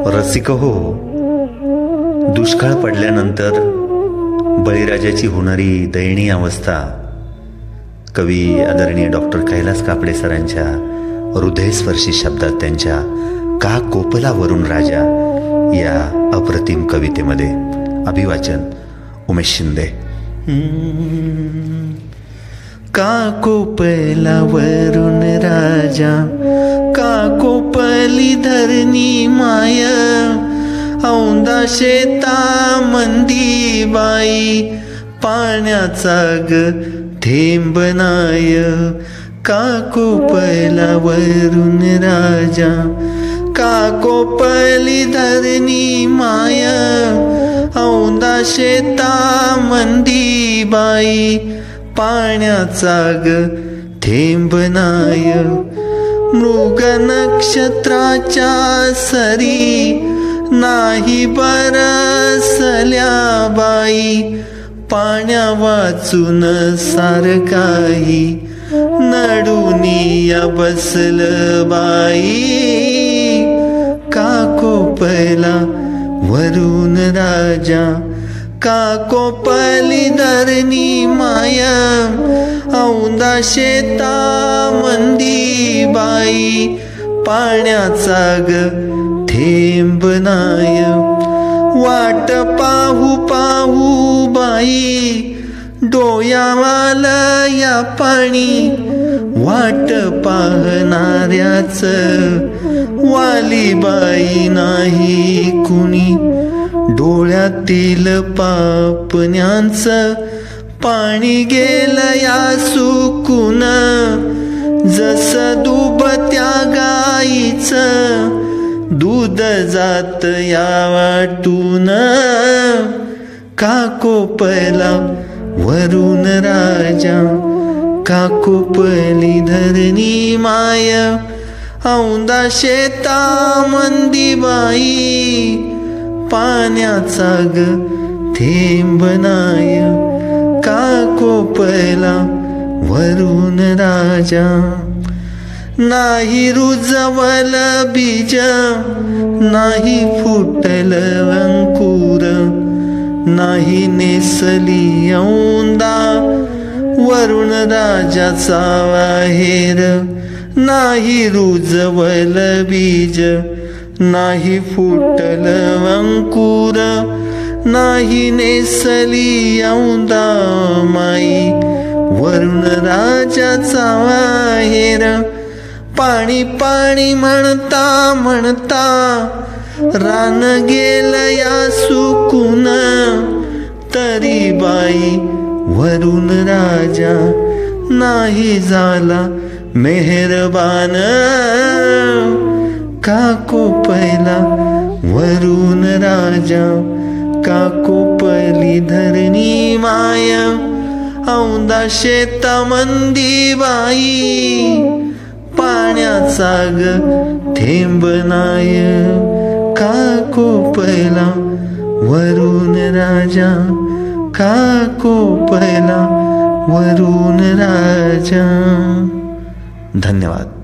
रसिक हो, दुष्काळ पडल्यानंतर बळीराजाची होणारी दयनीय अवस्था कवी आदरणीय डॉक्टर कैलास कापडे सरांच्या हृदयस्पर्शी शब्दात त्यांच्या का कोपला वरून राजा या अप्रतिम कवितेमध्ये अभिवाचन उमेश शिंदे. का कोपला वरून राजा, का कोपली धरणी माय, औंदा शेता मंदी बाई, पाण्याचा ग थेंब नाय. का कोपला वरून राजा, का कोपली धरणी माय, औंदा शेता मंदी बाई, पाण्याचा ग थेंब नाय. मृग नक्षत्राच्या सरी नाही बरसल्या बाई, पाण्या वाचून सार काही नडुनिया बसल बाई. का कोपला वरून राजा, का कोपली धरणी माया, औंदा शेता मंदी बाई, पाण्याचा ग थेंब नाय. वाट पाहू पाहू बाई, डोळ्याला या पाणी, वाट पाहणाऱ्याच वाली बाई नाही कुणी. डोळ्यातील पापण्यांचं पाणी गेलं या सुकून, जसं दुभत्या गाईचं दूध जात या वाटून. का कोपला वरून राजा, का कोपली धरणी माय, औंदा शेता मंदी बाई, पाण्याचा ग थेंब नाय. का कोपला वरून राजा. नाही रुजवल बीज, नाही फुटल अंकुर, नाही नेसली औंदा वरून राजाचा वाहेर. नाही रुजवल बीज, नाही फुटल अंकुर, नाही नेसली औंदा माई, वरून राजाचा वाहेर. पाणी पाणी म्हणता म्हणता रान गेलं या सुकून, तरी बाई वरून राजा नाही झाला मेहरबान. का कोपला वरून राजा, का कोपली धरणी माया, औंदा शेता मंदी बाई, पाण्याचा ग थेंब नाय. का कोपला वरून राजा, का कोपला वरून राजा. धन्यवाद.